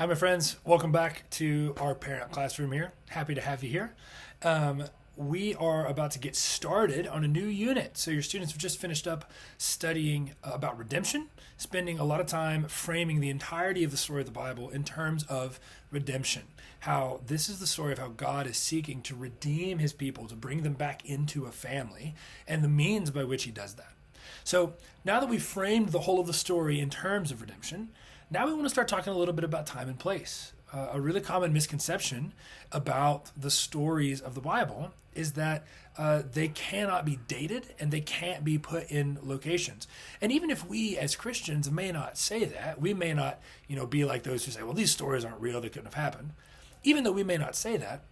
Hi, my friends. Welcome back to our parent classroom here. Happy to have you here. We are about to get started on a new unit. So your students have just finished up studying about redemption, spending a lot of time framing the entirety of the story of the Bible in terms of redemption. How this is the story of how God is seeking to redeem his people, to bring them back into a family, and the means by which he does that. So now that we've framed the whole of the story in terms of redemption, now we want to start talking a little bit about time and place. A really common misconception about the stories of the Bible is that they cannot be dated and they can't be put in locations. And even if we as Christians may not say that, we may not, be like those who say, well, these stories aren't real, they couldn't have happened. Even though we may not say that,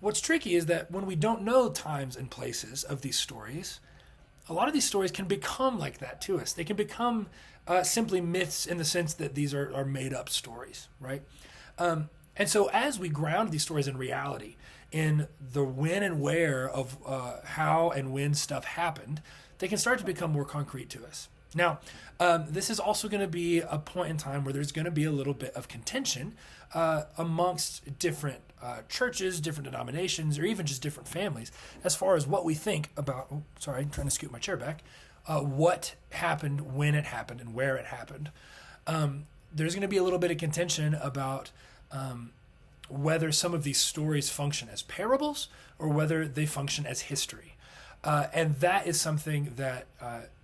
what's tricky is that when we don't know times and places of these stories, a lot of these stories can become like that to us. They can become simply myths in the sense that these are made up stories, right? And so as we ground these stories in reality, in the when and where of how and when stuff happened, they can start to become more concrete to us. Now, this is also going to be a point in time where there's going to be a little bit of contention amongst different churches, different denominations, or even just different families as far as what we think about, I'm trying to scoot my chair back, what happened, when it happened, and where it happened. There's going to be a little bit of contention about whether some of these stories function as parables or whether they function as history. And that is something that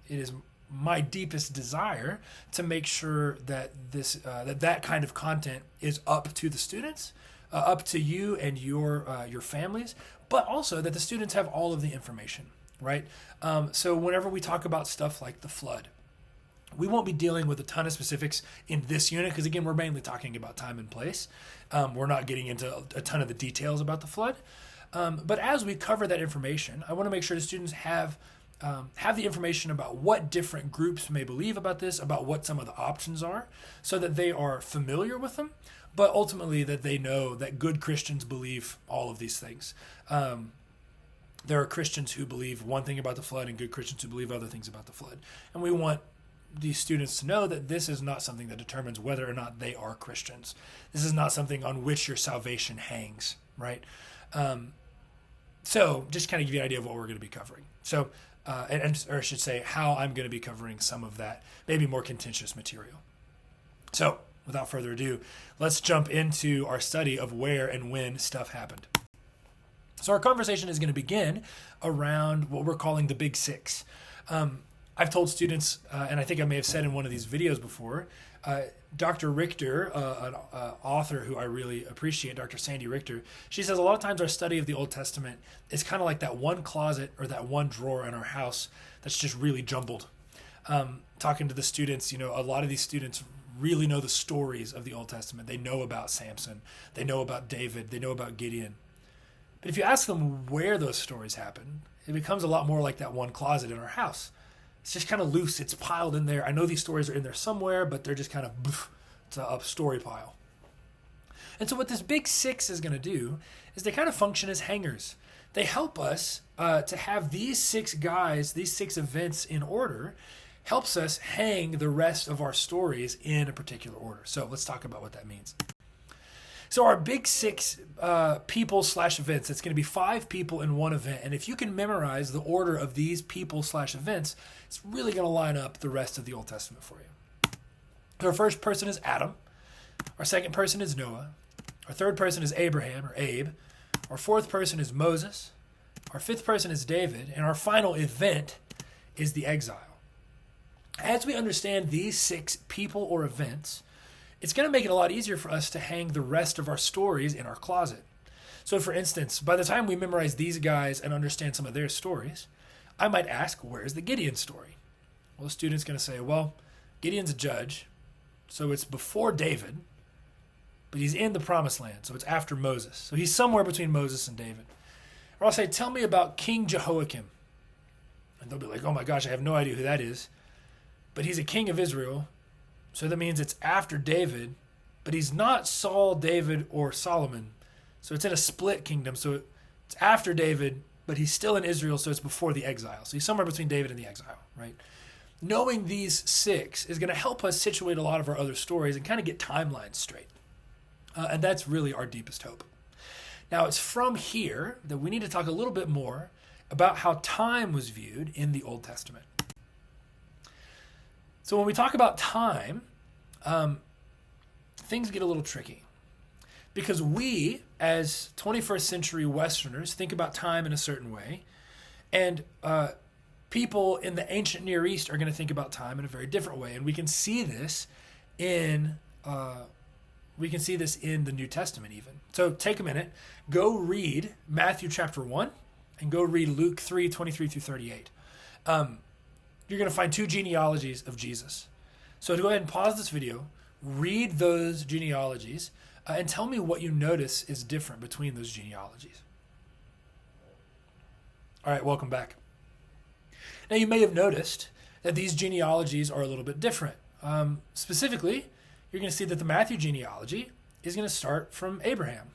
it is my deepest desire to make sure that that kind of content is up to the students, up to you and your families, but also that the students have all of the information, right? So whenever we talk about stuff like the flood, we won't be dealing with a ton of specifics in this unit because, again, we're mainly talking about time and place. We're not getting into a ton of the details about the flood. But as we cover that information, I want to make sure the students have the information about what different groups may believe about this, about what some of the options are, so that they are familiar with them, but ultimately that they know that good Christians believe all of these things. There are Christians who believe one thing about the flood and good Christians who believe other things about the flood. And we want these students to know that this is not something that determines whether or not they are Christians. This is not something on which your salvation hangs, right? So just kind of give you an idea of what we're going to be covering. So, or I should say how I'm going to be covering some of that maybe more contentious material. So without further ado, let's jump into our study of where and when stuff happened. So our conversation is going to begin around what we're calling the Big Six. I've told students, and I think I may have said in one of these videos before, Dr. Richter, an author who I really appreciate, Dr. Sandy Richter, she says a lot of times our study of the Old Testament is kind of like that one closet or that one drawer in our house that's just really jumbled. Talking to the students, a lot of these students really know the stories of the Old Testament. They know about Samson. They know about David. They know about Gideon. But if you ask them where those stories happen, it becomes a lot more like that one closet in our house. It's just kind of loose. It's piled in there. I know these stories are in there somewhere, but they're just kind of, it's a story pile. And so what this Big Six is going to do is they kind of function as hangers. They help us to have these six guys, these six events in order, helps us hang the rest of our stories in a particular order. So let's talk about what that means. So our Big Six people/events, it's going to be 5 people in one event. And if you can memorize the order of these people/events, it's really going to line up the rest of the Old Testament for you. Our first person is Adam. Our second person is Noah. Our third person is Abraham, or Abe. Our fourth person is Moses. Our fifth person is David. And our final event is the exile. As we understand these 6 people or events, it's going to make it a lot easier for us to hang the rest of our stories in our closet. So for instance, by the time we memorize these guys and understand some of their stories, I might ask, where's the Gideon story? Well, the student's going to say, well, Gideon's a judge, so it's before David, but he's in the promised land, so it's after Moses. So he's somewhere between Moses and David. Or I'll say, tell me about King Jehoiakim. And they'll be like, oh my gosh, I have no idea who that is. But he's a king of Israel, so that means it's after David, but he's not Saul, David, or Solomon. So it's in a split kingdom. So it's after David, but he's still in Israel, so it's before the exile. So he's somewhere between David and the exile, right? Knowing these 6 is going to help us situate a lot of our other stories and kind of get timelines straight. And that's really our deepest hope. Now, it's from here that we need to talk a little bit more about how time was viewed in the Old Testament. So when we talk about time, things get a little tricky because we, as 21st century Westerners, think about time in a certain way, and people in the ancient Near East are going to think about time in a very different way, and we can see this in the New Testament even. So take a minute, go read Matthew chapter 1, and go read Luke 3:23 through 38. You're going to find two genealogies of Jesus. So to go ahead and pause this video, read those genealogies, and tell me what you notice is different between those genealogies. All right, welcome back. Now you may have noticed that these genealogies are a little bit different. Specifically, you're going to see that the Matthew genealogy is going to start from Abraham,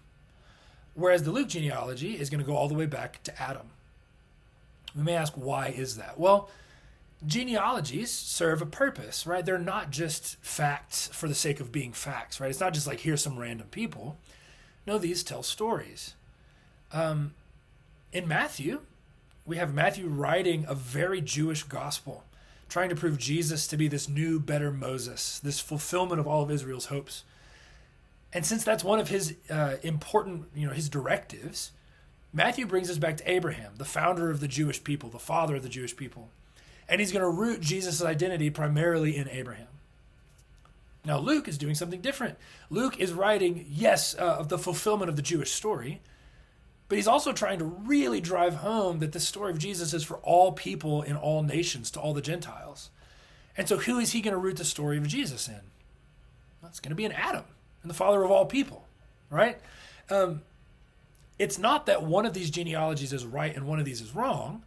whereas the Luke genealogy is going to go all the way back to Adam. We may ask, why is that? Well, genealogies serve a purpose, right? They're not just facts for the sake of being facts, right? It's not just like, here's some random people. No, these tell stories. In Matthew, we have Matthew writing a very Jewish gospel, trying to prove Jesus to be this new, better Moses, this fulfillment of all of Israel's hopes. And since that's one of his important, his directives, Matthew brings us back to Abraham, the founder of the Jewish people, the father of the Jewish people. And he's going to root Jesus' identity primarily in Abraham. Now, Luke is doing something different. Luke is writing, of the fulfillment of the Jewish story, but he's also trying to really drive home that the story of Jesus is for all people in all nations, to all the Gentiles. And so who is he going to root the story of Jesus in? Well, it's going to be in Adam, and the father of all people, right? It's not that one of these genealogies is right and one of these is wrong.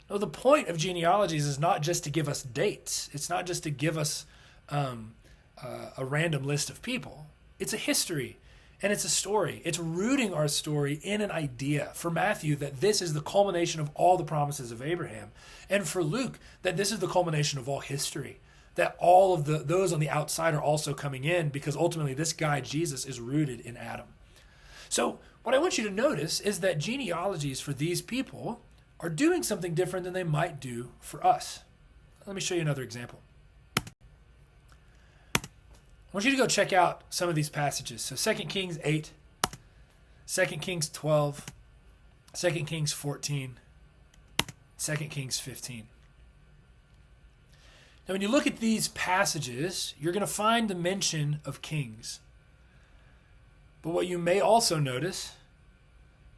No, the point of genealogies is not just to give us dates. It's not just to give us a random list of people. It's a history, and it's a story. It's rooting our story in an idea. For Matthew, that this is the culmination of all the promises of Abraham. And for Luke, that this is the culmination of all history. That all of those on the outside are also coming in, because ultimately this guy, Jesus, is rooted in Adam. So what I want you to notice is that genealogies for these people are doing something different than they might do for us. Let me show you another example. I want you to go check out some of these passages. So 2 Kings 8, 2 Kings 12, 2 Kings 14, 2 Kings 15. Now, when you look at these passages, you're going to find the mention of kings. But what you may also notice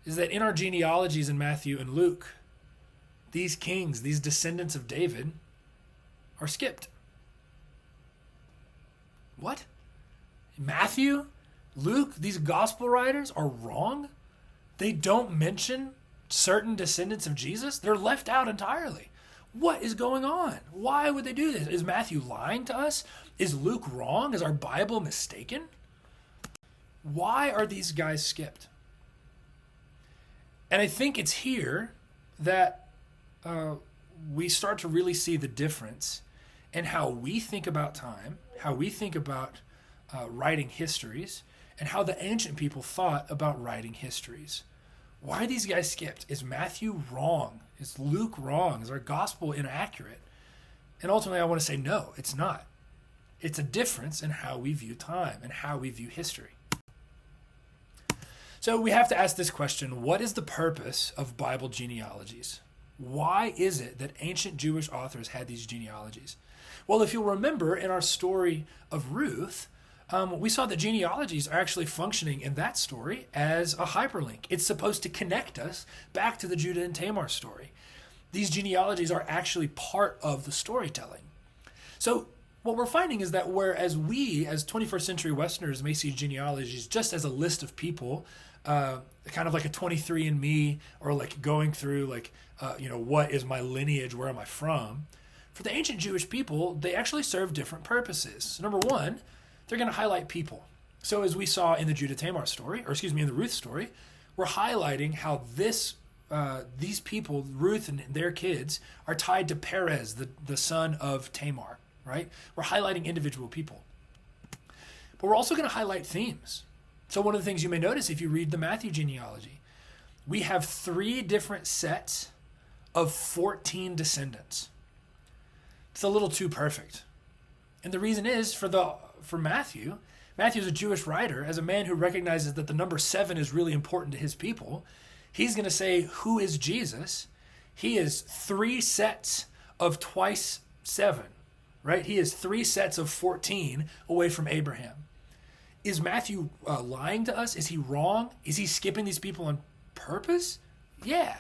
is that in our genealogies in Matthew and Luke, these kings, these descendants of David, are skipped. What? Matthew, Luke, these gospel writers are wrong? They don't mention certain descendants of Jesus? They're left out entirely. What is going on? Why would they do this? Is Matthew lying to us? Is Luke wrong? Is our Bible mistaken? Why are these guys skipped? And I think it's here that we start to really see the difference in how we think about time, how we think about writing histories, and how the ancient people thought about writing histories. Why are these guys skipped? Is Matthew wrong? Is Luke wrong? Is our gospel inaccurate? And ultimately, I want to say no, it's not. It's a difference in how we view time and how we view history. So we have to ask this question: what is the purpose of Bible genealogies? Why is it that ancient Jewish authors had these genealogies? Well, if you'll remember in our story of Ruth, we saw that genealogies are actually functioning in that story as a hyperlink. It's supposed to connect us back to the Judah and Tamar story. These genealogies are actually part of the storytelling. So what we're finding is that whereas we, as 21st century Westerners, may see genealogies just as a list of people, kind of like a 23andMe, or like going through what is my lineage, where am I from? For the ancient Jewish people, they actually serve different purposes. Number one, they're going to highlight people. So as we saw in the Judah Tamar story, in the Ruth story, we're highlighting how these people, Ruth and their kids, are tied to Perez, the son of Tamar, right? We're highlighting individual people. But we're also going to highlight themes. So one of the things you may notice if you read the Matthew genealogy, we have 3 different sets of 14 descendants. It's a little too perfect. And the reason is for Matthew is a Jewish writer. As a man who recognizes that the number 7 is really important to his people, he's going to say, who is Jesus? He is 3 sets of twice 7, right? He is 3 sets of 14 away from Abraham. Is Matthew lying to us? Is he wrong? Is he skipping these people on purpose? Yeah.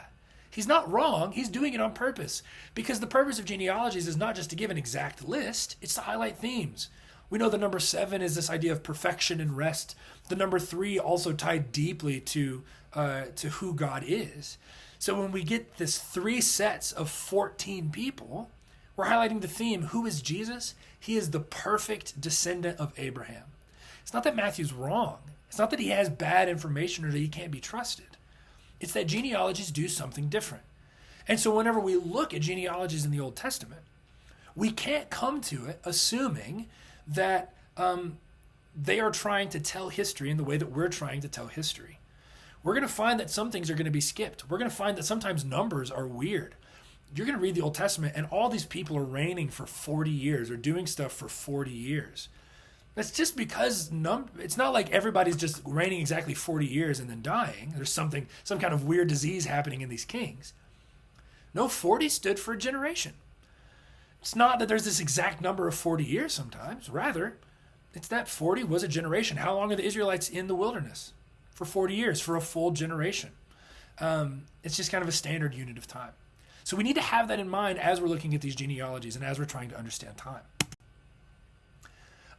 He's not wrong. He's doing it on purpose. Because the purpose of genealogies is not just to give an exact list, it's to highlight themes. We know the number 7 is this idea of perfection and rest. The number 3 also tied deeply to who God is. So when we get this 3 sets of 14 people, we're highlighting the theme, who is Jesus? He is the perfect descendant of Abraham. It's not that Matthew's wrong. It's not that he has bad information or that he can't be trusted. It's that genealogies do something different. And so whenever we look at genealogies in the Old Testament, we can't come to it assuming that they are trying to tell history in the way that we're trying to tell history. We're going to find that some things are going to be skipped. We're going to find that sometimes numbers are weird. You're going to read the Old Testament and all these people are reigning for 40 years or doing stuff for 40 years. That's just because it's not like everybody's just reigning exactly 40 years and then dying. There's some kind of weird disease happening in these kings. No, 40 stood for a generation. It's not that there's this exact number of 40 years sometimes. Rather, it's that 40 was a generation. How long are the Israelites in the wilderness? For 40 years, for a full generation. It's just kind of a standard unit of time. So we need to have that in mind as we're looking at these genealogies and as we're trying to understand time.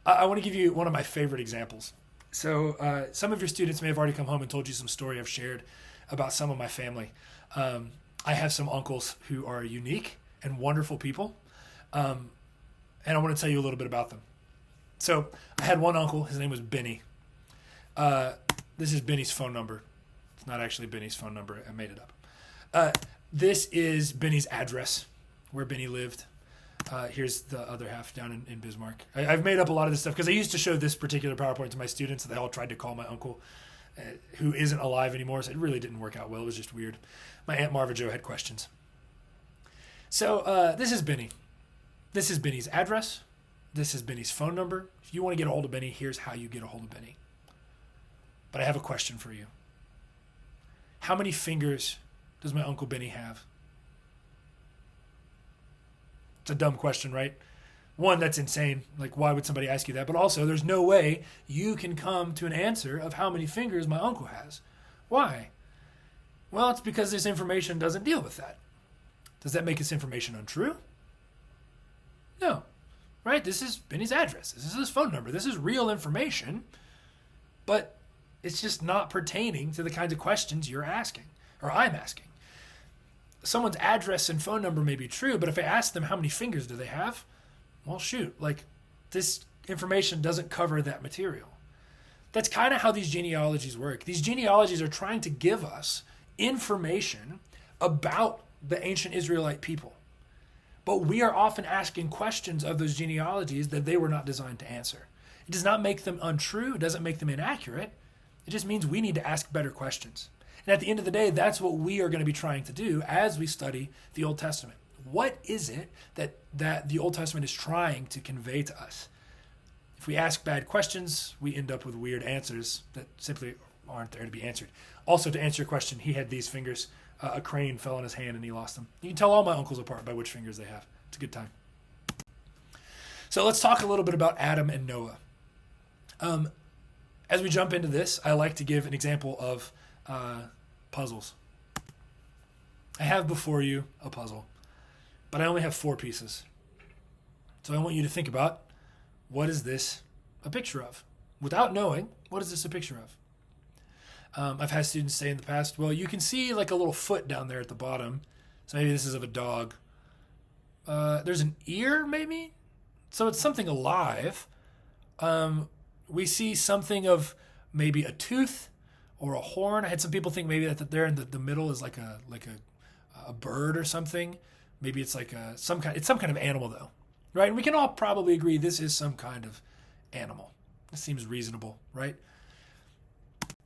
I want to give you one of my favorite examples. So some of your students may have already come home and told you some story I've shared about some of my family. I have some uncles who are unique and wonderful people. And I want to tell you a little bit about them. So I had one uncle, his name was Benny. This is Benny's phone number. It's not actually Benny's phone number. I made it up. This is Benny's address, where Benny lived. Here's the other half down in Bismarck. I've made up a lot of this stuff because I used to show this particular PowerPoint to my students. They all tried to call my uncle, who isn't alive anymore, so it really didn't work out well. It was just weird. My Aunt Marva Jo had questions. So this is Benny. This is Benny's address. This is Benny's phone number. If you want to get a hold of Benny, here's how you get a hold of Benny. But I have a question for you. How many fingers does my Uncle Benny have? It's a dumb question, right? One, that's insane. Like, why would somebody ask you that? But also, there's no way you can come to an answer of how many fingers my uncle has. Why? Well, it's because this information doesn't deal with that. Does that make this information untrue? No. Right? This is Benny's address. This is his phone number. This is real information, but it's just not pertaining to the kinds of questions you're asking, or I'm asking. Someone's address and phone number may be true, but if I ask them how many fingers do they have, well, shoot, like this information doesn't cover that material. That's kind of how these genealogies work. These genealogies are trying to give us information about the ancient Israelite people. But we are often asking questions of those genealogies that they were not designed to answer. It does not make them untrue. It doesn't make them inaccurate. It just means we need to ask better questions. And at the end of the day, that's what we are going to be trying to do as we study the Old Testament. What is it that the Old Testament is trying to convey to us? If we ask bad questions, we end up with weird answers that simply aren't there to be answered. Also, to answer your question, he had these fingers. A crane fell on his hand and he lost them. You can tell all my uncles apart by which fingers they have. It's a good time. So let's talk a little bit about Adam and Noah. As we jump into this, I like to give an example of puzzles. I have before you a puzzle, but I only have 4 pieces. So I want you to think about, what is this a picture of? Without knowing, what is this a picture of? I've had students say in the past, well, you can see like a little foot down there at the bottom. So maybe this is of a dog. There's an ear, maybe? So it's something alive. We see something of maybe a tooth or a horn. I had some people think maybe that there in the middle is like a bird or something. Maybe it's like some kind of animal though, right? And we can all probably agree this is some kind of animal. This seems reasonable, right?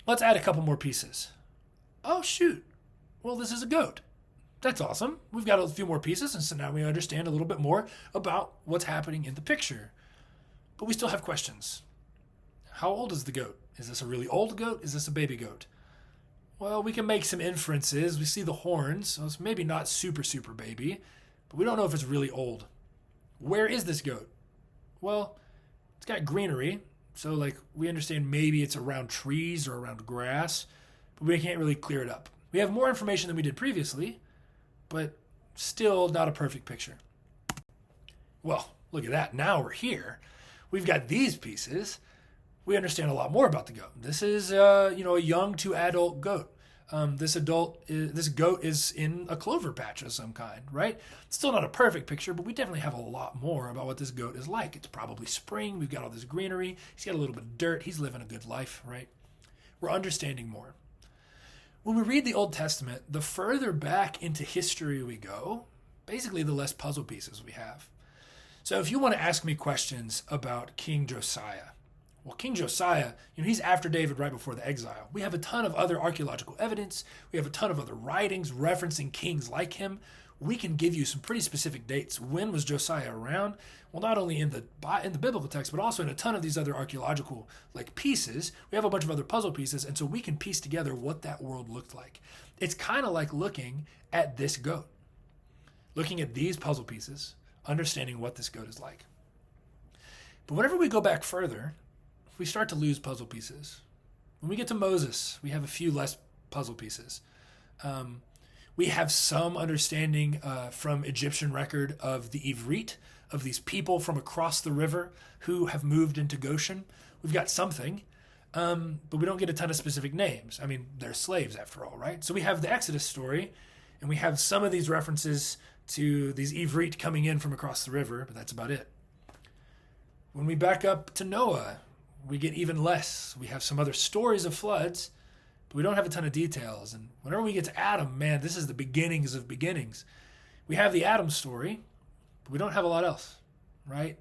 Let's add a couple more pieces. Oh, shoot. Well, this is a goat. That's awesome. We've got a few more pieces, and so now we understand a little bit more about what's happening in the picture. But we still have questions. How old is the goat? Is this a really old goat? Is this a baby goat? Well, we can make some inferences. We see the horns, so it's maybe not super, super baby, but we don't know if it's really old. Where is this goat? Well, it's got greenery, so we understand maybe it's around trees or around grass, but we can't really clear it up. We have more information than we did previously, but still not a perfect picture. Well, look at that. Now we're here. We've got these pieces. We understand a lot more about the goat. This is, a young to adult goat. This goat is in a clover patch of some kind, right? It's still not a perfect picture, but we definitely have a lot more about what this goat is like. It's probably spring. We've got all this greenery. He's got a little bit of dirt. He's living a good life, right? We're understanding more. When we read the Old Testament, the further back into history we go, basically the less puzzle pieces we have. So if you want to ask me questions about King Josiah, well, King Josiah, he's after David right before the exile. We have a ton of other archaeological evidence. We have a ton of other writings referencing kings like him. We can give you some pretty specific dates. When was Josiah around? Well, not only in the biblical text, but also in a ton of these other archaeological pieces. We have a bunch of other puzzle pieces, and so we can piece together what that world looked like. It's kind of like looking at this goat, looking at these puzzle pieces, understanding what this goat is like. But whenever we go back further, we start to lose puzzle pieces. When we get to Moses, we have a few less puzzle pieces. We have some understanding from Egyptian record of the Ivrit, of these people from across the river who have moved into Goshen. We've got something, but we don't get a ton of specific names. I mean, they're slaves after all, right? So we have the Exodus story, and we have some of these references to these Ivrit coming in from across the river, but that's about it. When we back up to Noah, we get even less. We have some other stories of floods, but we don't have a ton of details. And whenever we get to Adam, man, this is the beginnings of beginnings. We have the Adam story, but we don't have a lot else, right?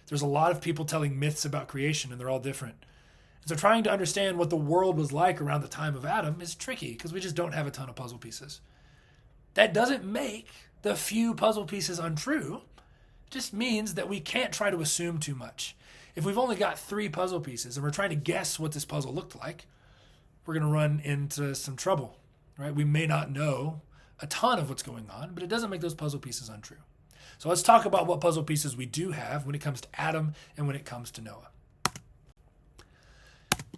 There's a lot of people telling myths about creation, and they're all different. And so trying to understand what the world was like around the time of Adam is tricky because we just don't have a ton of puzzle pieces. That doesn't make the few puzzle pieces untrue. It just means that we can't try to assume too much. If we've only got 3 puzzle pieces and we're trying to guess what this puzzle looked like, we're going to run into some trouble, right? We may not know a ton of what's going on, but it doesn't make those puzzle pieces untrue. So let's talk about what puzzle pieces we do have when it comes to Adam and when it comes to Noah.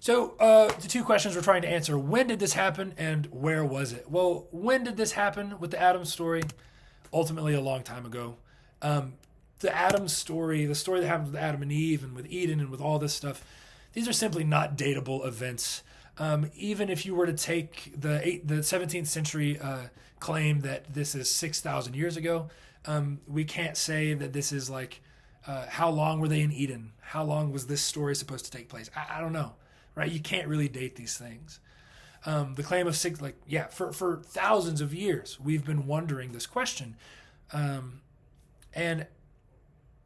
So the 2 questions we're trying to answer: when did this happen and where was it? Well, when did this happen with the Adam story? Ultimately, a long time ago. The Adam story, the story that happened with Adam and Eve and with Eden and with all this stuff, these are simply not datable events. Even if you were to take the 17th century claim that this is 6,000 years ago, we can't say that this is how long were they in Eden? How long was this story supposed to take place? I don't know, right? You can't really date these things. The claim of for thousands of years, we've been wondering this question. And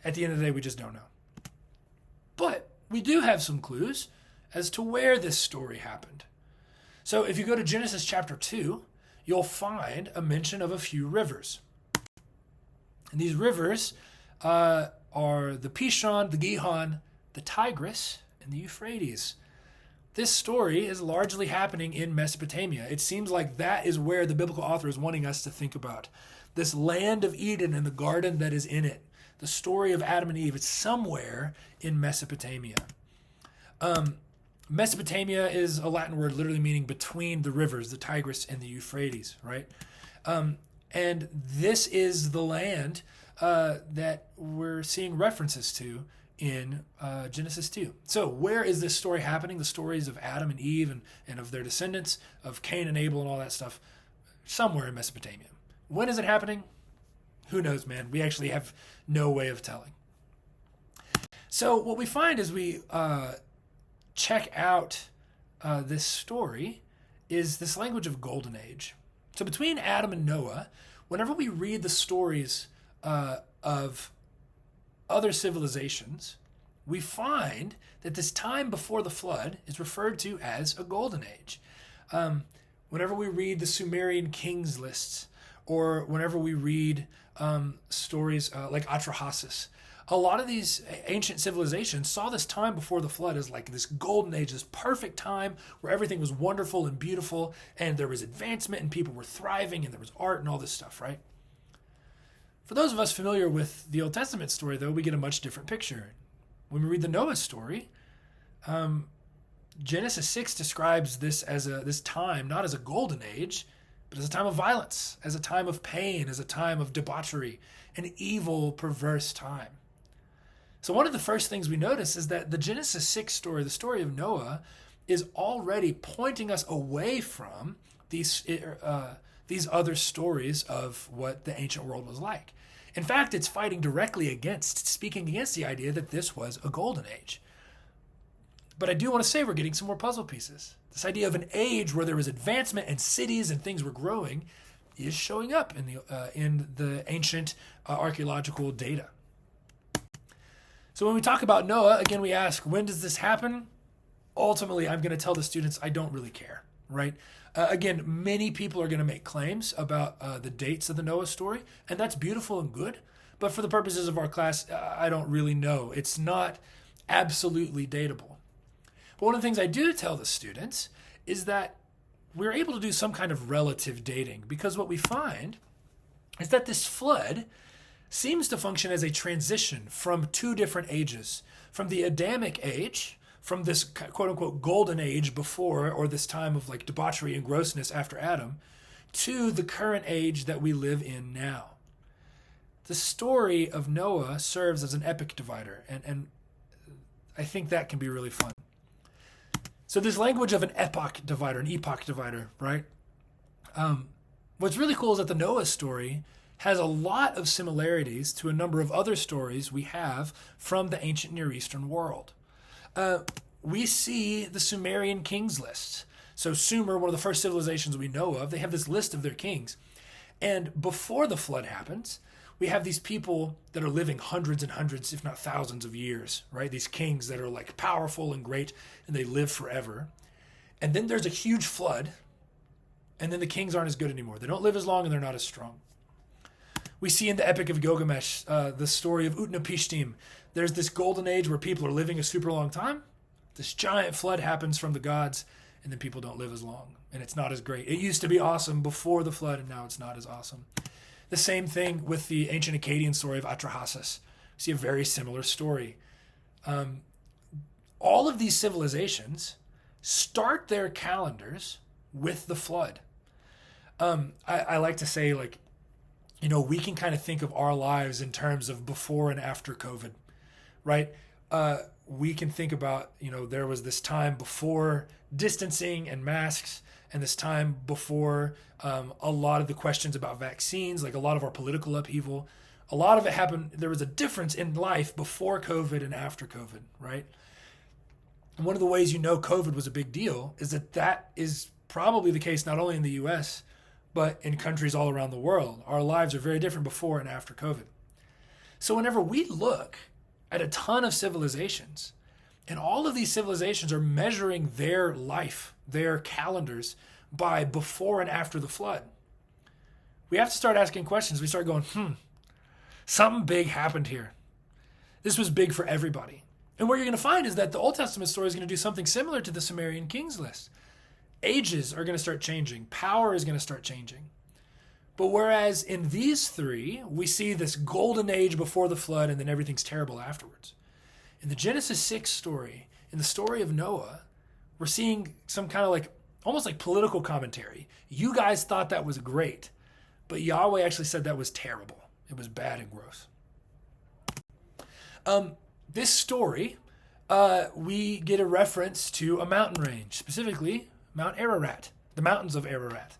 at the end of the day, we just don't know. But we do have some clues as to where this story happened. So if you go to Genesis chapter 2, you'll find a mention of a few rivers. And these rivers are the Pishon, the Gihon, the Tigris, and the Euphrates. This story is largely happening in Mesopotamia. It seems like that is where the biblical author is wanting us to think about. This land of Eden and the garden that is in it. The story of Adam and Eve, it's somewhere in Mesopotamia. Mesopotamia is a Latin word literally meaning between the rivers, the Tigris and the Euphrates, right? And this is the land that we're seeing references to in Genesis 2. So where is this story happening? The stories of Adam and Eve and of their descendants, of Cain and Abel and all that stuff, somewhere in Mesopotamia. When is it happening? Who knows, man? We actually have no way of telling. So what we find as we check out this story is this language of golden age. So between Adam and Noah, whenever we read the stories of other civilizations, we find that this time before the flood is referred to as a golden age. Whenever we read the Sumerian kings lists, or whenever we read stories like Atrahasis, a lot of these ancient civilizations saw this time before the flood as like this golden age, this perfect time where everything was wonderful and beautiful, and there was advancement and people were thriving and there was art and all this stuff, right? For those of us familiar with the Old Testament story, though, we get a much different picture. When we read the Noah story, Genesis 6 describes this as this time not as a golden age, but as a time of violence, as a time of pain, as a time of debauchery, an evil, perverse time. So one of the first things we notice is that the Genesis 6 story, the story of Noah, is already pointing us away from these other stories of what the ancient world was like. In fact, it's fighting directly against, speaking against the idea that this was a golden age. But I do want to say we're getting some more puzzle pieces. This idea of an age where there was advancement and cities and things were growing is showing up in the ancient archaeological data. So when we talk about Noah, again, we ask, when does this happen? Ultimately, I'm going to tell the students I don't really care, right? Again, many people are going to make claims about the dates of the Noah story, and that's beautiful and good. But for the purposes of our class, I don't really know. It's not absolutely datable. But one of the things I do tell the students is that we're able to do some kind of relative dating, because what we find is that this flood seems to function as a transition from two different ages, from the Adamic age, from this quote-unquote golden age before, or this time of like debauchery and grossness after Adam, to the current age that we live in now. The story of Noah serves as an epic divider, and I think that can be really fun. So this language of an epoch divider, right? What's really cool is that the Noah story has a lot of similarities to a number of other stories we have from the ancient Near Eastern world. We see the Sumerian kings list. So Sumer, one of the first civilizations we know of, they have this list of their kings. And before the flood happens, we have these people that are living hundreds and hundreds, if not thousands of years, right? These kings that are like powerful and great, and they live forever. And then there's a huge flood, and then the kings aren't as good anymore. They don't live as long, and they're not as strong. We see in the Epic of Gilgamesh the story of Utnapishtim. There's this golden age where people are living a super long time. This giant flood happens from the gods, and then people don't live as long, and it's not as great. It used to be awesome before the flood, and now it's not as awesome. The same thing with the ancient Akkadian story of Atrahasis. We see a very similar story. All of these civilizations start their calendars with the flood. I like to say, like, we can kind of think of our lives in terms of before and after COVID, right? We can think about, there was this time before distancing and masks, and this time before a lot of the questions about vaccines, like a lot of our political upheaval. A lot of it happened, there was a difference in life before COVID and after COVID, right? And one of the ways COVID was a big deal is that is probably the case not only in the US, but in countries all around the world. Our lives are very different before and after COVID. So whenever we look at a ton of civilizations, and all of these civilizations are measuring their life, their calendars, by before and after the flood, we have to start asking questions. We start going, something big happened here. This was big for everybody. And what you're going to find is that the Old Testament story is going to do something similar to the Sumerian kings list. Ages are going to start changing. Power is going to start changing. But whereas in these three, we see this golden age before the flood and then everything's terrible afterwards. In the Genesis 6 story, in the story of Noah, we're seeing some kind of almost like political commentary. You guys thought that was great, but Yahweh actually said that was terrible. It was bad and gross. This story, we get a reference to a mountain range, specifically Mount Ararat, the mountains of Ararat.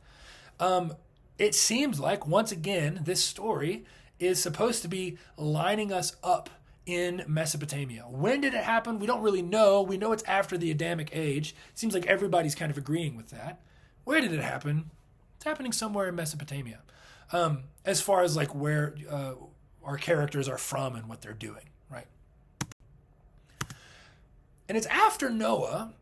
It seems like, once again, this story is supposed to be lining us up in Mesopotamia. When did it happen? We don't really know. We know it's after the Adamic age. It seems like everybody's kind of agreeing with that. Where did it happen? It's happening somewhere in Mesopotamia. As far as where our characters are from and what they're doing, right? And it's after Noah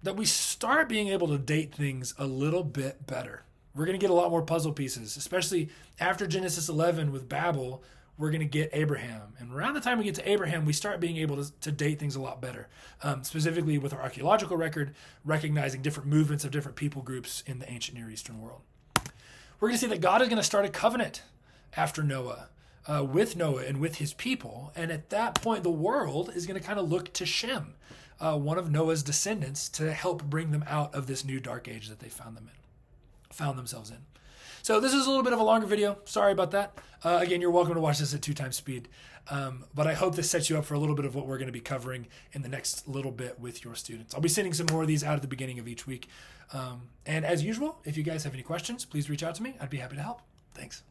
that we start being able to date things a little bit better. We're going to get a lot more puzzle pieces, especially after Genesis 11 with Babel. We're going to get Abraham. And around the time we get to Abraham, we start being able to date things a lot better, specifically with our archaeological record, recognizing different movements of different people groups in the ancient Near Eastern world. We're going to see that God is going to start a covenant after Noah, with Noah and with his people. And at that point, the world is going to kind of look to Shem, one of Noah's descendants, to help bring them out of this new dark age that they found themselves in. So this is a little bit of a longer video. Sorry about that. Again, you're welcome to watch this at 2x speed. But I hope this sets you up for a little bit of what we're going to be covering in the next little bit with your students. I'll be sending some more of these out at the beginning of each week. And as usual, if you guys have any questions, please reach out to me. I'd be happy to help. Thanks.